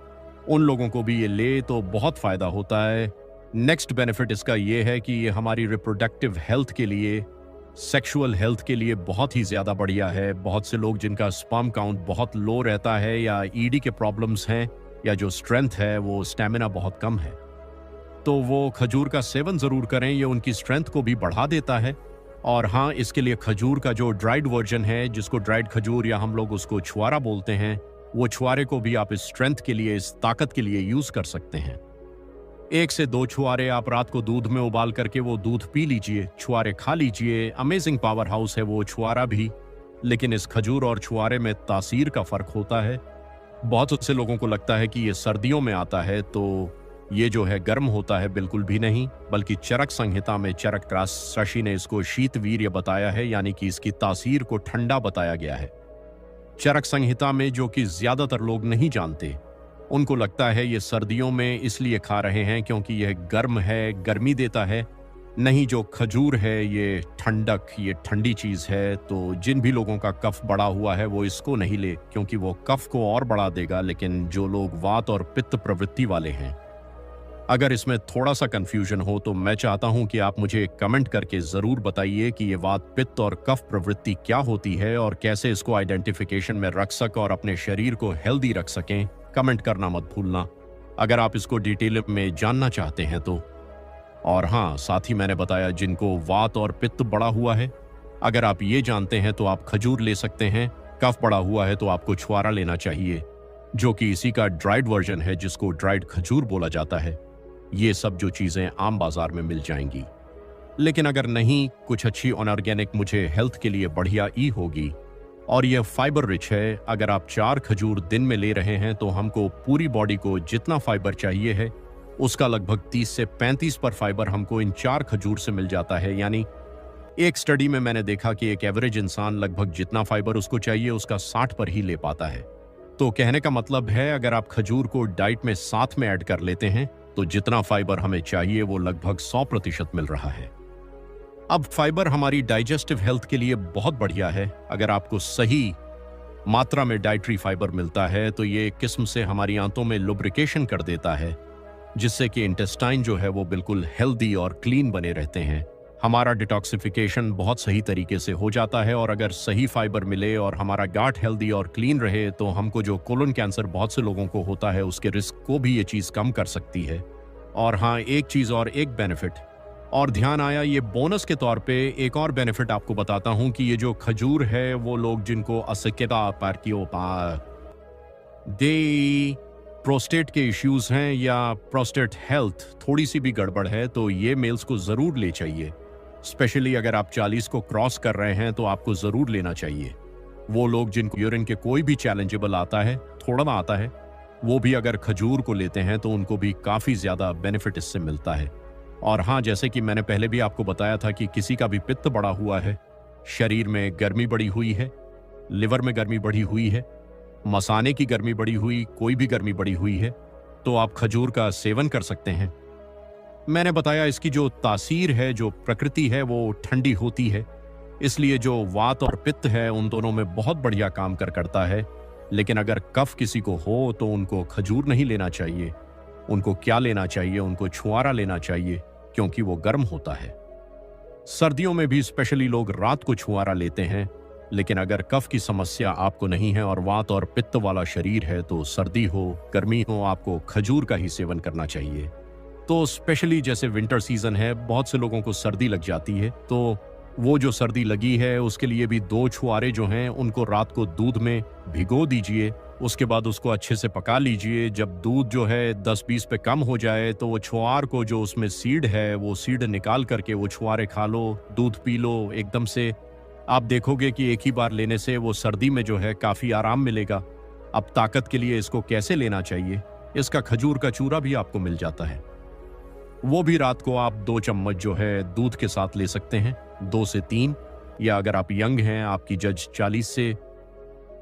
उन लोगों को भी ये ले तो बहुत फायदा होता है। नेक्स्ट बेनिफिट इसका ये है कि ये हमारी रिप्रोडक्टिव हेल्थ के लिए, सेक्सुअल हेल्थ के लिए बहुत ही ज़्यादा बढ़िया है। बहुत से लोग जिनका स्पर्म काउंट बहुत लो रहता है, या ईडी के प्रॉब्लम्स हैं, या जो स्ट्रेंथ है वो स्टेमिना बहुत कम है, तो वो खजूर का सेवन ज़रूर करें, ये उनकी स्ट्रेंथ को भी बढ़ा देता है। और हाँ, इसके लिए खजूर का जो ड्राइड वर्जन है, जिसको ड्राइड खजूर या हम लोग उसको छुआरा बोलते हैं, वो छुआरे को भी आप इस स्ट्रेंथ के लिए, इस ताकत के लिए यूज़ कर सकते हैं। 1 से 2 छुआरे आप रात को दूध में उबाल करके वो दूध पी लीजिए, छुआरे खा लीजिए। अमेजिंग पावर हाउस है वो छुआरा भी, लेकिन इस खजूर और छुआरे में तासीर का फ़र्क होता है। बहुत से लोगों को लगता है कि ये सर्दियों में आता है, तो ये जो है गर्म होता है, बिल्कुल भी नहीं, बल्कि चरक संहिता में चरक ऋषि ने इसको शीतवीर्य बताया है, यानी कि इसकी तासीर को ठंडा बताया गया है। चरक संहिता में, जो कि ज्यादातर लोग नहीं जानते, उनको लगता है ये सर्दियों में इसलिए खा रहे हैं क्योंकि यह गर्म है, गर्मी देता है। नहीं, जो खजूर है ये ठंडक, ये ठंडी चीज है। तो जिन भी लोगों का कफ बढ़ा हुआ है वो इसको नहीं ले, क्योंकि वो कफ को और बढ़ा देगा। लेकिन जो लोग वात और पित्त प्रवृत्ति वाले हैं, अगर इसमें थोड़ा सा कंफ्यूजन हो तो मैं चाहता हूं कि आप मुझे कमेंट करके ज़रूर बताइए कि ये वात, पित्त और कफ प्रवृत्ति क्या होती है, और कैसे इसको आइडेंटिफिकेशन में रख सकें और अपने शरीर को हेल्दी रख सकें। कमेंट करना मत भूलना अगर आप इसको डिटेल में जानना चाहते हैं तो। और हाँ, साथ ही मैंने बताया जिनको वात और पित्त बढ़ा हुआ है, अगर आप ये जानते हैं तो आप खजूर ले सकते हैं। कफ बढ़ा हुआ है तो आपको छुआरा लेना चाहिए, जो कि इसी का ड्राइड वर्जन है, जिसको ड्राइड खजूर बोला जाता है। ये सब जो चीज़ें आम बाजार में मिल जाएंगी। लेकिन अगर नहीं, कुछ अच्छी ऑर्गेनिक मुझे हेल्थ के लिए बढ़िया ई होगी और यह फाइबर रिच है। अगर आप 4 खजूर दिन में ले रहे हैं तो हमको पूरी बॉडी को जितना फाइबर चाहिए है उसका लगभग 30 से 35% फाइबर हमको इन 4 खजूर से मिल जाता है। यानी एक स्टडी में मैंने देखा कि एक एवरेज इंसान लगभग जितना फाइबर उसको चाहिए उसका 60 पर ही ले पाता है। तो कहने का मतलब है, अगर आप खजूर को डाइट में साथ में ऐड कर लेते हैं तो जितना फाइबर हमें चाहिए वो लगभग 100% मिल रहा है। अब फाइबर हमारी डाइजेस्टिव हेल्थ के लिए बहुत बढ़िया है। अगर आपको सही मात्रा में डाइटरी फाइबर मिलता है तो ये एक किस्म से हमारी आंतों में लुब्रिकेशन कर देता है, जिससे कि इंटेस्टाइन जो है वो बिल्कुल हेल्दी और क्लीन बने रहते हैं। हमारा डिटॉक्सिफिकेशन बहुत सही तरीके से हो जाता है और अगर सही फाइबर मिले और हमारा गाट हेल्दी और क्लीन रहे तो हमको जो कोलन कैंसर बहुत से लोगों को होता है उसके रिस्क को भी ये चीज़ कम कर सकती है। और हाँ, एक चीज़ और एक बेनिफिट और ध्यान आया, ये बोनस के तौर पे एक और बेनिफिट आपको बताता हूं कि ये जो खजूर है वो लोग जिनको असिकिता दे प्रोस्टेट के इश्यूज हैं या प्रोस्टेट हेल्थ थोड़ी सी भी गड़बड़ है तो ये मेल्स को ज़रूर ले चाहिए। स्पेशली अगर आप 40 को क्रॉस कर रहे हैं तो आपको ज़रूर लेना चाहिए। वो लोग जिनको यूरिन के कोई भी चैलेंजेबल आता है, थोड़ा आता है, वो भी अगर खजूर को लेते हैं तो उनको भी काफ़ी ज़्यादा बेनिफिट इससे मिलता है। और हाँ, जैसे कि मैंने पहले भी आपको बताया था कि किसी का भी पित्त बढ़ा हुआ है, शरीर में गर्मी बढ़ी हुई है, लिवर में गर्मी बढ़ी हुई है, मसाने की गर्मी बढ़ी हुई, कोई भी गर्मी बढ़ी हुई है, तो आप खजूर का सेवन कर सकते हैं। मैंने बताया इसकी जो तासीर है, जो प्रकृति है, वो ठंडी होती है, इसलिए जो वात और पित्त है उन दोनों में बहुत बढ़िया काम करता है। लेकिन अगर कफ किसी को हो तो उनको खजूर नहीं लेना चाहिए। उनको क्या लेना चाहिए? उनको छुआरा लेना चाहिए, क्योंकि वो गर्म होता है। सर्दियों में भी स्पेशली लोग रात को छुआरा लेते हैं। लेकिन अगर कफ की समस्या आपको नहीं है और वात और पित्त वाला शरीर है तो सर्दी हो गर्मी हो आपको खजूर का ही सेवन करना चाहिए। तो स्पेशली जैसे विंटर सीजन है, बहुत से लोगों को सर्दी लग जाती है, तो वो जो सर्दी लगी है उसके लिए भी 2 छुआरे जो हैं उनको रात को दूध में भिगो दीजिए। उसके बाद उसको अच्छे से पका लीजिए। जब दूध जो है 10-20 पे कम हो जाए तो वो छुआर को, जो उसमें सीड है, वो सीड निकाल करके वो छुआरे खा लो, दूध पी लो। एकदम से आप देखोगे कि एक ही बार लेने से वो सर्दी में जो है काफ़ी आराम मिलेगा। अब ताकत के लिए इसको कैसे लेना चाहिए, इसका खजूर का चूरा भी आपको मिल जाता है। वो भी रात को आप 2 चम्मच जो है दूध के साथ ले सकते हैं, 2 से 3। या अगर आप यंग हैं, आपकी जज 40 से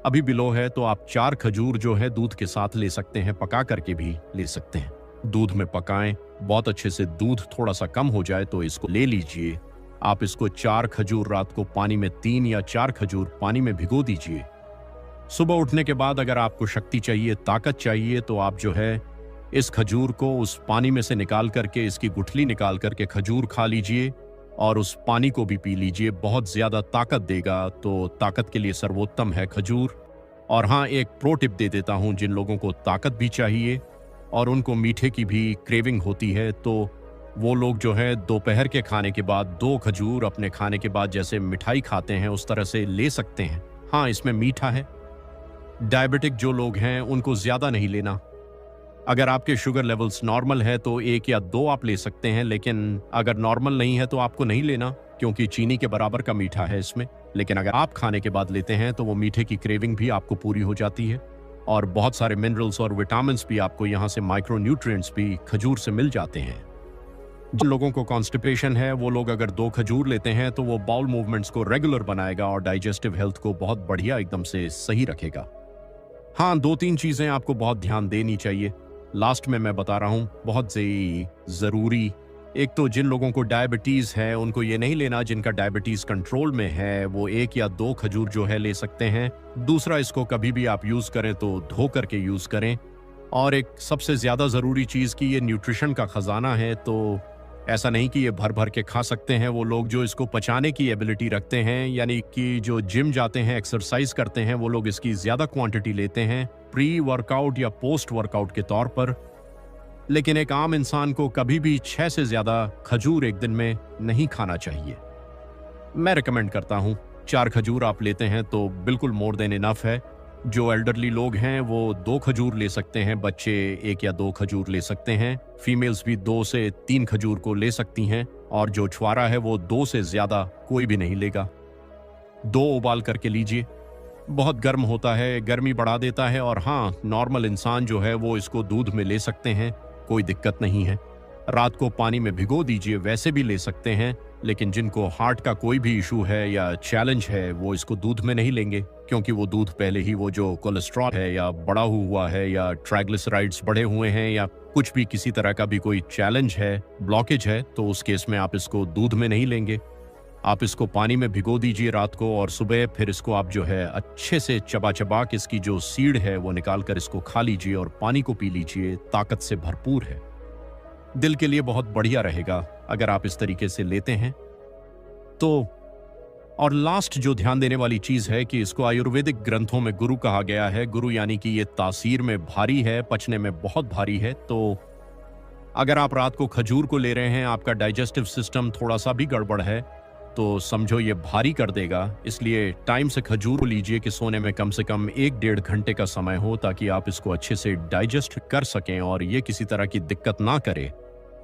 अभी बिलो है, तो आप 4 खजूर जो है दूध के साथ ले सकते हैं, पका करके भी ले सकते हैं। दूध में पकाएं, बहुत अच्छे से दूध थोड़ा सा कम हो जाए तो इसको ले लीजिए। आप इसको 4 खजूर रात को पानी में 3 या 4 खजूर पानी में भिगो दीजिए। सुबह उठने के बाद अगर आपको शक्ति चाहिए, ताकत चाहिए, तो आप जो है इस खजूर को उस पानी में से निकाल करके, इसकी गुठली निकाल करके खजूर खा लीजिए और उस पानी को भी पी लीजिए। बहुत ज्यादा ताकत देगा, तो ताकत के लिए सर्वोत्तम है खजूर। और हाँ, एक प्रो टिप दे देता हूं, जिन लोगों को ताकत भी चाहिए और उनको मीठे की भी क्रेविंग होती है, तो वो लोग जो है दोपहर के खाने के बाद 2 खजूर अपने खाने के बाद जैसे मिठाई खाते हैं उस तरह से ले सकते हैं। हाँ, इसमें मीठा है। डायबिटिक जो लोग हैं उनको ज्यादा नहीं लेना। अगर आपके शुगर लेवल्स नॉर्मल है तो 1 या 2 आप ले सकते हैं, लेकिन अगर नॉर्मल नहीं है तो आपको नहीं लेना, क्योंकि चीनी के बराबर का मीठा है इसमें। लेकिन अगर आप खाने के बाद लेते हैं तो वो मीठे की क्रेविंग भी आपको पूरी हो जाती है और बहुत सारे मिनरल्स और विटामिन्स भी आपको यहाँ से, माइक्रो न्यूट्रिएंट्स भी खजूर से मिल जाते हैं। जिन लोगों को कॉन्स्टिपेशन है वो लोग अगर 2 खजूर लेते हैं तो वो बाउल मूवमेंट्स को रेगुलर बनाएगा और डाइजेस्टिव हेल्थ को बहुत बढ़िया एकदम से सही रखेगा। हाँ, 2-3 चीजें आपको बहुत ध्यान देनी चाहिए। लास्ट में मैं बता रहा हूँ, बहुत जरूरी। एक तो जिन लोगों को डायबिटीज है उनको ये नहीं लेना। जिनका डायबिटीज कंट्रोल में है वो 1 या 2 खजूर जो है ले सकते हैं। दूसरा, इसको कभी भी आप यूज करें तो धो करके यूज करें। और एक सबसे ज्यादा जरूरी चीज कि ये न्यूट्रिशन का खजाना है, तो ऐसा नहीं कि ये भर भर के खा सकते हैं। वो लोग जो इसको पचाने की एबिलिटी रखते हैं, यानी कि जो जिम जाते हैं, एक्सरसाइज करते हैं, वो लोग इसकी ज्यादा क्वांटिटी लेते हैं प्री वर्कआउट या पोस्ट वर्कआउट के तौर पर। लेकिन एक आम इंसान को कभी भी 6 से ज्यादा खजूर एक दिन में नहीं खाना चाहिए। मैं रिकमेंड करता हूँ 4 खजूर आप लेते हैं तो बिल्कुल मोर देन इनफ है। जो एल्डरली लोग हैं वो 2 खजूर ले सकते हैं, बच्चे 1 या 2 खजूर ले सकते हैं, फीमेल्स भी 2 से 3 खजूर को ले सकती हैं, और जो छुआरा है वो 2 से ज्यादा कोई भी नहीं लेगा। 2 उबाल करके लीजिए। बहुत गर्म होता है, गर्मी बढ़ा देता है, और हाँ, नॉर्मल इंसान जो है वो इसको दूध में ले सकते हैं, कोई दिक्कत नहीं है। रात को पानी में भिगो दीजिए, वैसे भी ले सकते हैं, लेकिन जिनको हार्ट का कोई भी इशू है या चैलेंज है वो इसको दूध में नहीं लेंगे, क्योंकि वो दूध पहले ही वो जो कोलेस्ट्रॉल है या बढ़ा हुआ है या ट्राइग्लिसराइड्स बढ़े हुए हैं या कुछ भी किसी तरह का भी कोई चैलेंज है, ब्लॉकेज है, तो उस केस में आप इसको दूध में नहीं लेंगे। आप इसको पानी में भिगो दीजिए रात को, और सुबह फिर इसको आप जो है अच्छे से चबा चबा के इसकी जो सीड है वो निकाल कर इसको खा लीजिए और पानी को पी लीजिए, ताकत से भरपूर है। दिल के लिए बहुत बढ़िया रहेगा अगर आप इस तरीके से लेते हैं तो। और लास्ट जो ध्यान देने वाली चीज है कि इसको आयुर्वेदिक ग्रंथों में गुरु कहा गया है। गुरु यानी कि ये तासीर में भारी है, पचने में बहुत भारी है। तो अगर आप रात को खजूर को ले रहे हैं, आपका डाइजेस्टिव सिस्टम थोड़ा सा भी गड़बड़ है, तो समझो ये भारी कर देगा। इसलिए टाइम से खजूर लीजिए कि सोने में कम से कम 1-1.5 घंटे का समय हो, ताकि आप इसको अच्छे से डाइजेस्ट कर सकें और ये किसी तरह की दिक्कत ना करे।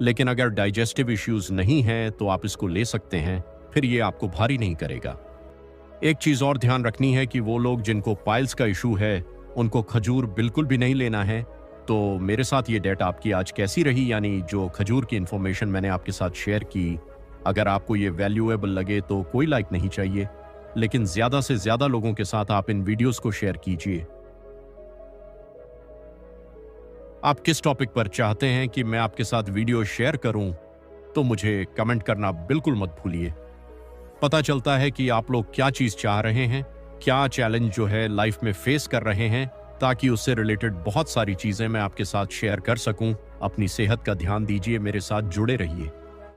लेकिन अगर डाइजेस्टिव इश्यूज नहीं हैं तो आप इसको ले सकते हैं, फिर ये आपको भारी नहीं करेगा। एक चीज और ध्यान रखनी है कि वो लोग जिनको पाइल्स का इशू है उनको खजूर बिल्कुल भी नहीं लेना है। तो मेरे साथ ये डेट आपकी आज कैसी रही, यानी जो खजूर की इंफॉर्मेशन मैंने आपके साथ शेयर की, अगर आपको ये वैल्यूएबल लगे तो कोई लाइक नहीं चाहिए, लेकिन ज्यादा से ज्यादा लोगों के साथ आप इन वीडियोस को शेयर कीजिए। आप किस टॉपिक पर चाहते हैं कि मैं आपके साथ वीडियो शेयर करूं, तो मुझे कमेंट करना बिल्कुल मत भूलिए। पता चलता है कि आप लोग क्या चीज चाह रहे हैं, क्या चैलेंज जो है लाइफ में फेस कर रहे हैं, ताकि उससे रिलेटेड बहुत सारी चीजें मैं आपके साथ शेयर कर सकूं। अपनी सेहत का ध्यान दीजिए, मेरे साथ जुड़े रहिए।